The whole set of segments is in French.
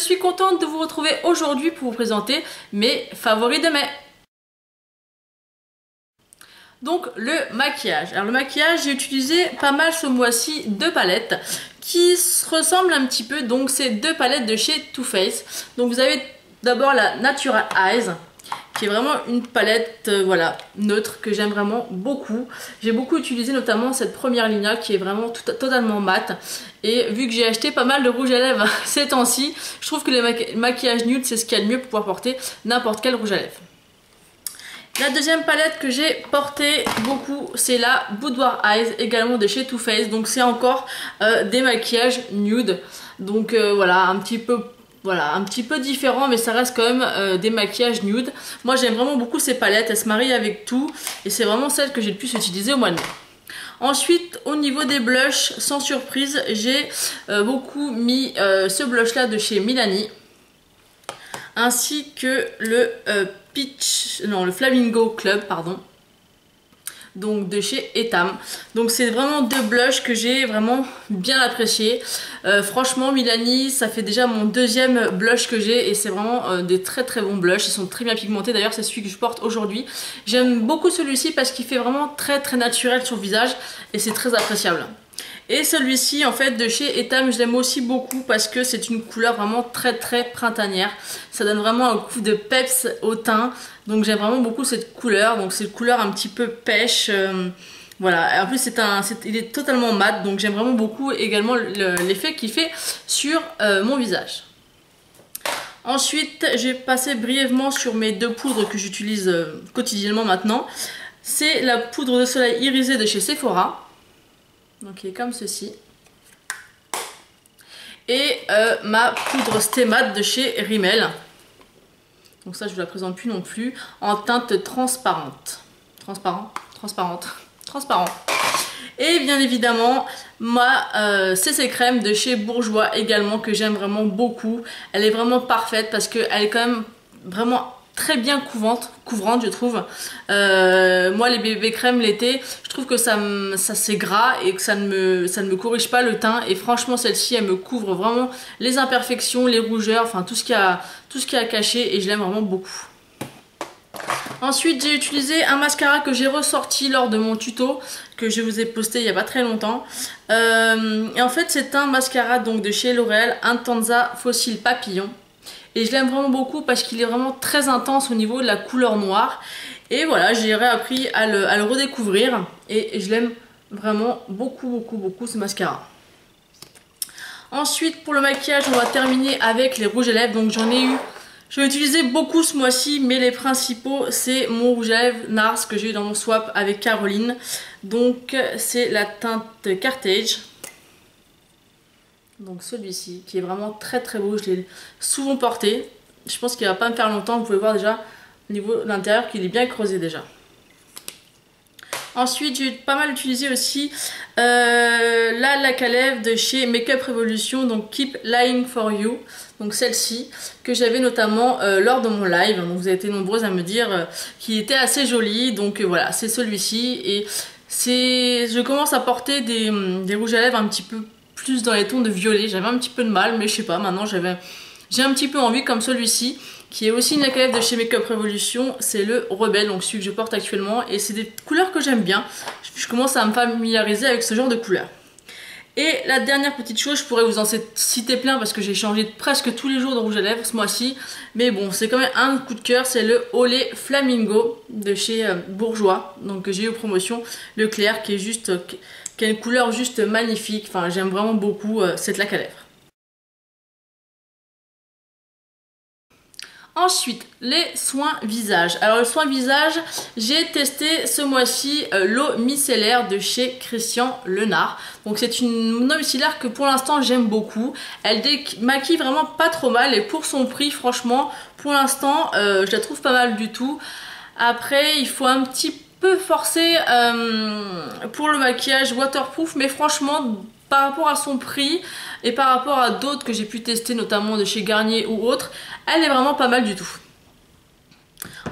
suis contente de vous retrouver aujourd'hui pour vous présenter mes favoris de mai. Donc le maquillage. Alors le maquillage, j'ai utilisé pas mal ce mois-ci deux palettes qui se ressemblent un petit peu. Donc c'est deux palettes de chez Too Faced. Donc vous avez d'abord la Natural Eyes, qui est vraiment une palette voilà, neutre que j'aime vraiment beaucoup. J'ai beaucoup utilisé notamment cette première ligne qui est vraiment totalement mat. Et vu que j'ai acheté pas mal de rouge à lèvres ces temps-ci, je trouve que les maquillages nude c'est ce qu'il y a de mieux pour pouvoir porter n'importe quel rouge à lèvres. La deuxième palette que j'ai portée beaucoup, c'est la Boudoir Eyes, également de chez Too Faced. Donc c'est encore des maquillages nude. Donc voilà, un petit peu différent, mais ça reste quand même des maquillages nude. Moi j'aime vraiment beaucoup ces palettes, elles se marient avec tout. Et c'est vraiment celle que j'ai le plus utilisée au mois de mai. Ensuite, au niveau des blushs, sans surprise, j'ai beaucoup mis ce blush là de chez Milani. Ainsi que le le Flamingo Club, pardon. Donc de chez Etam. Donc c'est vraiment deux blushs que j'ai vraiment bien appréciés. Franchement Milani, ça fait déjà mon deuxième blush que j'ai et c'est vraiment des très très bons blushs. Ils sont très bien pigmentés, d'ailleurs c'est celui que je porte aujourd'hui. J'aime beaucoup celui-ci parce qu'il fait vraiment très très naturel sur le visage et c'est très appréciable. Et celui-ci en fait de chez Etam, je l'aime aussi beaucoup parce que c'est une couleur vraiment très très printanière. Ça donne vraiment un coup de peps au teint. Donc j'aime vraiment beaucoup cette couleur. Donc c'est une couleur un petit peu pêche. Voilà. En plus il est totalement mat. Donc j'aime vraiment beaucoup également l'effet qu'il fait sur mon visage. Ensuite j'ai passé brièvement sur mes deux poudres que j'utilise quotidiennement maintenant. C'est la poudre de soleil irisée de chez Sephora. Donc il est comme ceci. Et ma poudre Stay Matte de chez Rimmel. Donc ça je ne vous la présente plus non plus. En teinte transparente. Transparent. Et bien évidemment ma CC crème de chez Bourjois également, que j'aime vraiment beaucoup. Elle est vraiment parfaite parce qu'elle est quand même vraiment très bien couvrante je trouve. Moi les bébés crèmes l'été, je trouve que ça c'est gras et que ça ne me corrige pas le teint, et franchement celle-ci elle me couvre vraiment les imperfections, les rougeurs, enfin tout ce qu'il y a à cacher, et je l'aime vraiment beaucoup. Ensuite j'ai utilisé un mascara que j'ai ressorti lors de mon tuto que je vous ai posté il n'y a pas très longtemps. Et en fait c'est un mascara donc de chez L'Oréal, Intensa Fossil Papillon. Et je l'aime vraiment beaucoup parce qu'il est vraiment très intense au niveau de la couleur noire. Et voilà, j'ai réappris à le redécouvrir. Et je l'aime vraiment beaucoup ce mascara. Ensuite pour le maquillage, on va terminer avec les rouges à lèvres. Donc j'en ai utilisé beaucoup ce mois-ci, mais les principaux c'est mon rouge à lèvres NARS que j'ai eu dans mon swap avec Caroline. Donc c'est la teinte Carthage. Donc celui-ci qui est vraiment très très beau, je l'ai souvent porté. Je pense qu'il va pas me faire longtemps, vous pouvez voir déjà au niveau de l'intérieur qu'il est bien creusé déjà. Ensuite j'ai pas mal utilisé aussi la laque à lèvres de chez Makeup Revolution, donc Keep Lying For You. Donc celle-ci que j'avais notamment lors de mon live, donc vous avez été nombreuses à me dire qu'il était assez joli. Donc voilà, c'est celui-ci, et je commence à porter des rouges à lèvres un petit peu plus dans les tons de violet. J'avais un petit peu de mal, mais je sais pas, maintenant j'ai un petit peu envie, comme celui-ci qui est aussi une laque à lèvres de chez Makeup Revolution, c'est le Rebelle, donc celui que je porte actuellement, et c'est des couleurs que j'aime bien. Je commence à me familiariser avec ce genre de couleurs. Et la dernière petite chose, je pourrais vous en citer plein parce que j'ai changé presque tous les jours de rouge à lèvres ce mois-ci, mais bon, c'est quand même un coup de cœur, c'est le Olé Flamingo de chez Bourjois, donc que j'ai eu en promotion, le clair, qui a une couleur juste magnifique. Enfin j'aime vraiment beaucoup cette laque à lèvres. Ensuite, les soins visage. Alors le soin visage, j'ai testé ce mois-ci l'eau micellaire de chez Christian Lenard. Donc c'est une eau micellaire que pour l'instant j'aime beaucoup. Elle démaquille vraiment pas trop mal, et pour son prix franchement pour l'instant je la trouve pas mal du tout. Après il faut un petit peu forcer pour le maquillage waterproof, mais franchement par rapport à son prix et par rapport à d'autres que j'ai pu tester, notamment de chez Garnier ou autres, elle est vraiment pas mal du tout.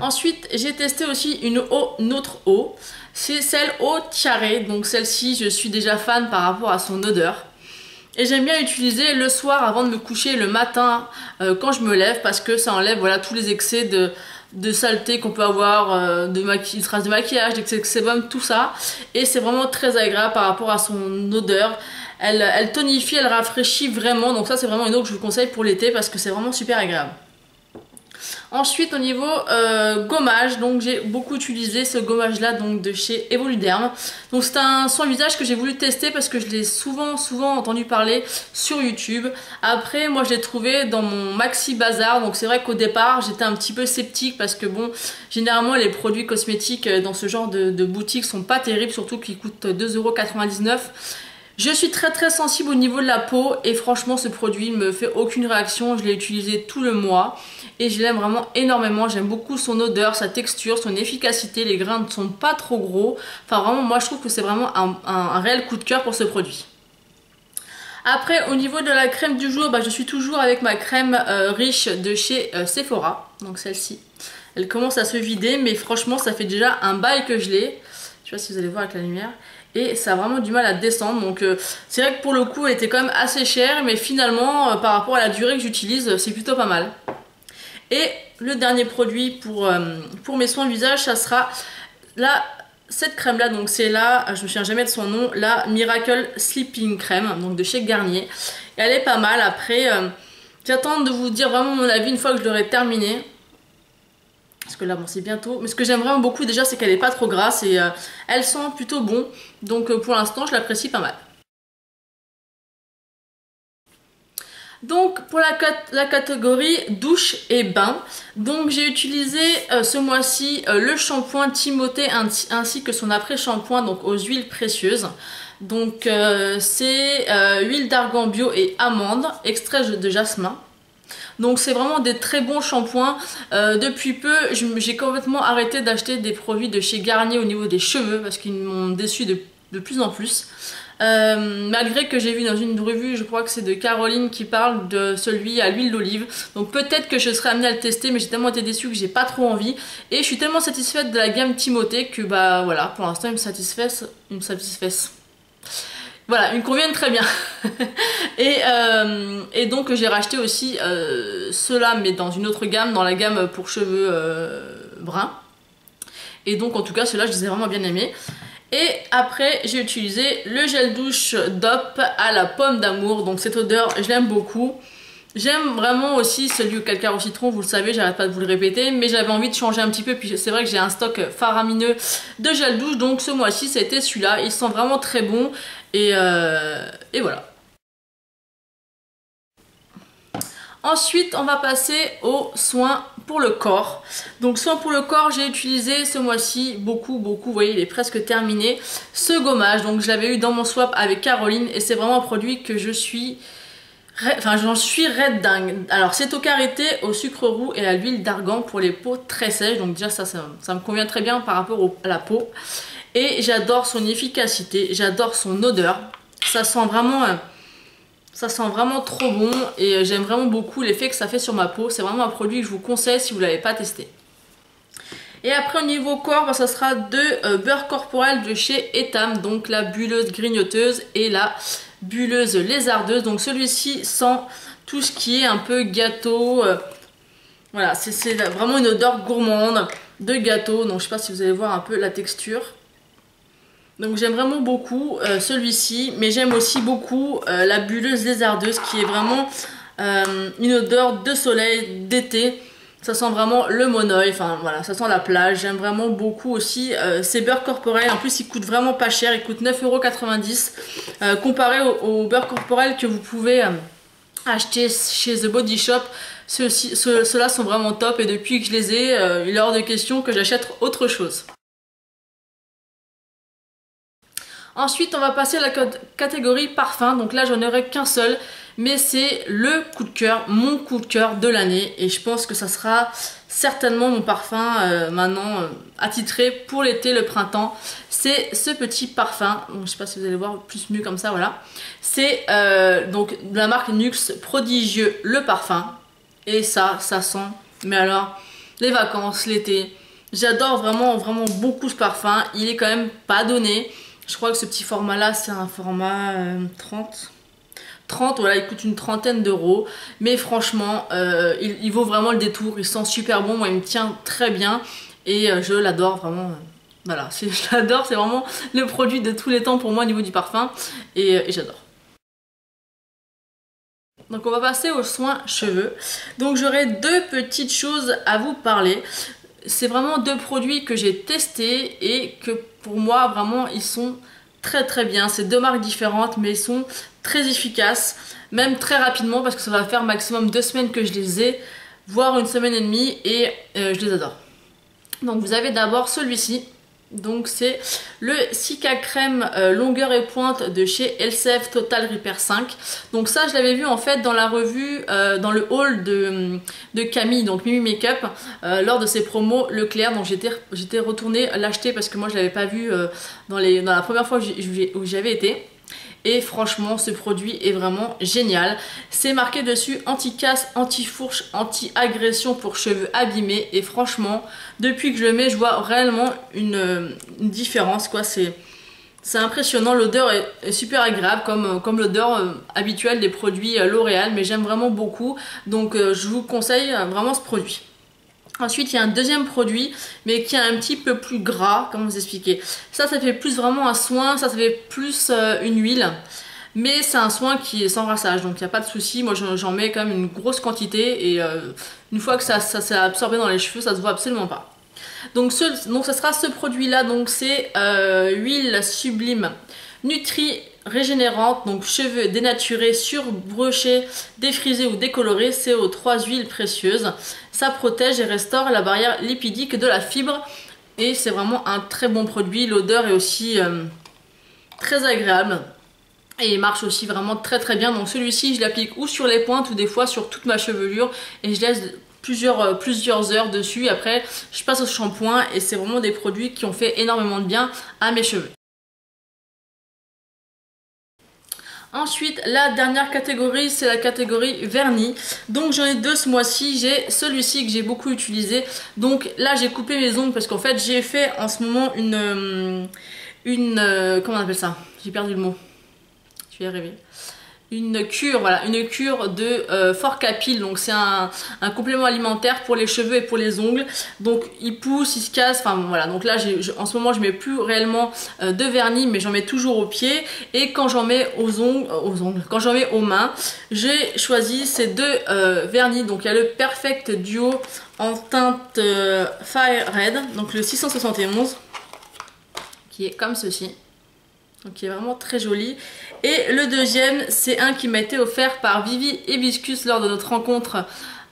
Ensuite j'ai testé aussi une autre eau, c'est celle au tiare. Donc celle-ci je suis déjà fan par rapport à son odeur. Et j'aime bien l'utiliser le soir avant de me coucher, le matin quand je me lève, parce que ça enlève voilà, tous les excès de saleté qu'on peut avoir, de traces de maquillage, d'excès de sébum, tout ça. Et c'est vraiment très agréable par rapport à son odeur. Elle tonifie, elle rafraîchit vraiment. Donc ça c'est vraiment une eau que je vous conseille pour l'été parce que c'est vraiment super agréable. Ensuite au niveau gommage, donc j'ai beaucoup utilisé ce gommage là donc de chez Evoluderm. Donc c'est un soin visage que j'ai voulu tester parce que je l'ai souvent entendu parler sur YouTube. Après moi je l'ai trouvé dans mon Maxi Bazar, donc c'est vrai qu'au départ j'étais un petit peu sceptique parce que bon, généralement les produits cosmétiques dans ce genre de boutique sont pas terribles, surtout qu'ils coûtent 2,99 €. Je suis très sensible au niveau de la peau et franchement ce produit me fait aucune réaction, je l'ai utilisé tout le mois et je l'aime vraiment énormément. J'aime beaucoup son odeur, sa texture, son efficacité, les grains ne sont pas trop gros. Enfin vraiment moi je trouve que c'est vraiment un réel coup de cœur pour ce produit. Après au niveau de la crème du jour, je suis toujours avec ma crème riche de chez Sephora, donc celle-ci. Elle commence à se vider mais franchement ça fait déjà un bail que je l'ai. Je sais pas si vous allez voir avec la lumière. Et ça a vraiment du mal à descendre, donc c'est vrai que pour le coup elle était quand même assez chère, mais finalement par rapport à la durée que j'utilise c'est plutôt pas mal. Et le dernier produit pour mes soins visage, ça sera cette crème là, donc c'est là, je me souviens jamais de son nom, la Miracle Sleeping Crème, donc de chez Garnier. Et elle est pas mal. Après j'attends de vous dire vraiment mon avis une fois que je l'aurai terminée. Parce que là bon c'est bientôt, mais ce que j'aime vraiment beaucoup déjà c'est qu'elle est pas trop grasse et elle sent plutôt bon, donc pour l'instant je l'apprécie pas mal. Donc pour la catégorie douche et bain, donc j'ai utilisé ce mois-ci le shampoing Timothée ainsi que son après-shampoing donc aux huiles précieuses. Donc c'est huile d'argan bio et amande, extrait de jasmin. Donc c'est vraiment des très bons shampoings. Depuis peu j'ai complètement arrêté d'acheter des produits de chez Garnier au niveau des cheveux parce qu'ils m'ont déçu de plus en plus. Malgré que j'ai vu dans une revue, je crois que c'est de Caroline qui parle de celui à l'huile d'olive. Donc peut-être que je serai amenée à le tester, mais j'ai tellement été déçue que j'ai pas trop envie. Et je suis tellement satisfaite de la gamme Timothée que voilà, pour l'instant ils me satisfaisent. Voilà, ils me conviennent très bien. et donc j'ai racheté aussi ceux-là, mais dans une autre gamme, dans la gamme pour cheveux bruns. Et donc en tout cas, ceux-là, je les ai vraiment bien aimés. Et après, j'ai utilisé le gel douche DOP à la pomme d'amour. Donc cette odeur, je l'aime beaucoup. J'aime vraiment aussi celui au calcaire au citron, vous le savez, j'arrête pas de vous le répéter, mais j'avais envie de changer un petit peu, puis c'est vrai que j'ai un stock faramineux de gel douche, donc ce mois-ci c'était celui-là, il sent vraiment très bon, et voilà. Ensuite, on va passer aux soins pour le corps. Donc soins pour le corps, j'ai utilisé ce mois-ci beaucoup, vous voyez, il est presque terminé, ce gommage, donc je l'avais eu dans mon swap avec Caroline, et c'est vraiment un produit que j'en suis red dingue. Alors c'est au karité, au sucre roux et à l'huile d'argan pour les peaux très sèches. Donc déjà ça me convient très bien par rapport à la peau. Et j'adore son efficacité, j'adore son odeur. Ça sent vraiment trop bon et j'aime vraiment beaucoup l'effet que ça fait sur ma peau. C'est vraiment un produit que je vous conseille si vous ne l'avez pas testé. Et après au niveau corps, ça sera de beurre corporel de chez Etam. Donc la bulleuse grignoteuse et la bulleuse lézardeuse. Donc celui-ci sent tout ce qui est un peu gâteau. Voilà, c'est vraiment une odeur gourmande de gâteau. Donc je sais pas si vous allez voir un peu la texture. Donc j'aime vraiment beaucoup celui-ci. Mais j'aime aussi beaucoup la bulleuse lézardeuse qui est vraiment une odeur de soleil, d'été. Ça sent vraiment le monoeil, enfin voilà, ça sent la plage. J'aime vraiment beaucoup aussi ces beurres corporels. En plus, ils coûtent vraiment pas cher, ils coûtent 9,90 € comparé au beurre corporel que vous pouvez acheter chez The Body Shop. Ceux-là sont vraiment top et depuis que je les ai, il est hors de question que j'achète autre chose. Ensuite, on va passer à la catégorie parfum. Donc là, j'en aurai qu'un seul. Mais c'est le coup de cœur, mon coup de cœur de l'année. Et je pense que ça sera certainement mon parfum maintenant attitré pour l'été, le printemps. C'est ce petit parfum. Donc, je sais pas si vous allez voir plus mieux comme ça, voilà. C'est donc de la marque Nuxe, Prodigieux, le parfum. Et ça sent, mais alors, les vacances, l'été. J'adore vraiment beaucoup ce parfum. Il est quand même pas donné. Je crois que ce petit format là c'est un format 30, voilà, il coûte une trentaine d'euros. Mais franchement, il vaut vraiment le détour. Il sent super bon. Moi, il me tient très bien. Et je l'adore vraiment. Voilà, je l'adore. C'est vraiment le produit de tous les temps pour moi au niveau du parfum. Et j'adore. Donc on va passer aux soins cheveux. Donc j'aurai deux petites choses à vous parler. C'est vraiment deux produits que j'ai testés et que pour moi vraiment ils sont très bien. C'est deux marques différentes mais ils sont très efficaces, même très rapidement parce que ça va faire maximum 2 semaines que je les ai, voire 1 semaine et demie et je les adore. Donc vous avez d'abord celui-ci. Donc c'est le Cica Crème longueur et pointe de chez LCF Total Repair 5. Donc ça je l'avais vu en fait dans la revue, dans le haul de Camille, donc Mimi Makeup, lors de ses promos Leclerc. Donc j'étais retournée l'acheter parce que moi je l'avais pas vu dans la première fois où j'avais été. Et franchement ce produit est vraiment génial. C'est marqué dessus anti-casse, anti-fourche, anti-agression pour cheveux abîmés. Et franchement depuis que je le mets je vois réellement une différence quoi. C'est impressionnant, l'odeur est super agréable comme l'odeur habituelle des produits L'Oréal. Mais j'aime vraiment beaucoup donc je vous conseille vraiment ce produit. Ensuite, il y a un deuxième produit, mais qui est un petit peu plus gras, comment vous expliquer. Ça fait plus vraiment un soin, ça fait plus une huile. Mais c'est un soin qui est sans rinçage, donc il n'y a pas de souci. Moi, j'en mets quand même une grosse quantité et une fois que ça s'est absorbé dans les cheveux, ça se voit absolument pas. Donc, ça sera ce produit-là, donc c'est huile sublime Nutri régénérante, donc cheveux dénaturés, surbrochés, défrisés ou décolorés, c'est aux 3 huiles précieuses. Ça protège et restaure la barrière lipidique de la fibre et c'est vraiment un très bon produit. L'odeur est aussi très agréable et il marche aussi vraiment très bien. Donc celui-ci je l'applique ou sur les pointes ou des fois sur toute ma chevelure et je laisse plusieurs heures dessus. Après je passe au shampoing et c'est vraiment des produits qui ont fait énormément de bien à mes cheveux. Ensuite, la dernière catégorie, c'est la catégorie vernis. Donc j'en ai deux ce mois-ci. J'ai celui-ci que j'ai beaucoup utilisé. Donc là, j'ai coupé mes ongles parce qu'en fait, j'ai fait en ce moment comment on appelle ça? J'ai perdu le mot. Je vais y arriver. Une cure, voilà, une cure de Forcapil. Donc c'est un complément alimentaire pour les cheveux et pour les ongles. Donc il pousse, il se casse, enfin voilà. Donc là en ce moment je mets plus réellement de vernis, mais j'en mets toujours aux pieds. Et quand j'en mets quand j'en mets aux mains, j'ai choisi ces deux vernis. Donc il y a le Perfect Duo en teinte Fire Red, donc le 671, qui est comme ceci. Donc qui est vraiment très joli. Et le deuxième, c'est un qui m'a été offert par Vivi Hibiscus lors de notre rencontre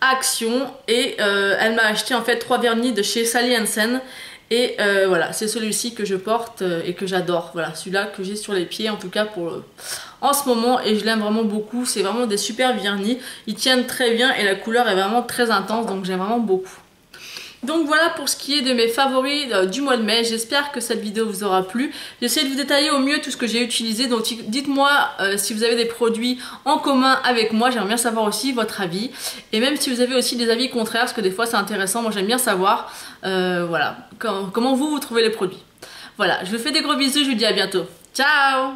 à Action. Et elle m'a acheté en fait 3 vernis de chez Sally Hansen. Et voilà, c'est celui-ci que je porte et que j'adore. Voilà, celui-là que j'ai sur les pieds en tout cas en ce moment. Et je l'aime vraiment beaucoup. C'est vraiment des super vernis. Ils tiennent très bien et la couleur est vraiment très intense. Donc j'aime vraiment beaucoup. Donc voilà pour ce qui est de mes favoris du mois de mai. J'espère que cette vidéo vous aura plu. J'essaie de vous détailler au mieux tout ce que j'ai utilisé. Donc dites-moi si vous avez des produits en commun avec moi. J'aimerais bien savoir aussi votre avis. Et même si vous avez aussi des avis contraires, parce que des fois c'est intéressant. Moi j'aime bien savoir voilà, comment vous trouvez les produits. Voilà, je vous fais des gros bisous. Je vous dis à bientôt. Ciao!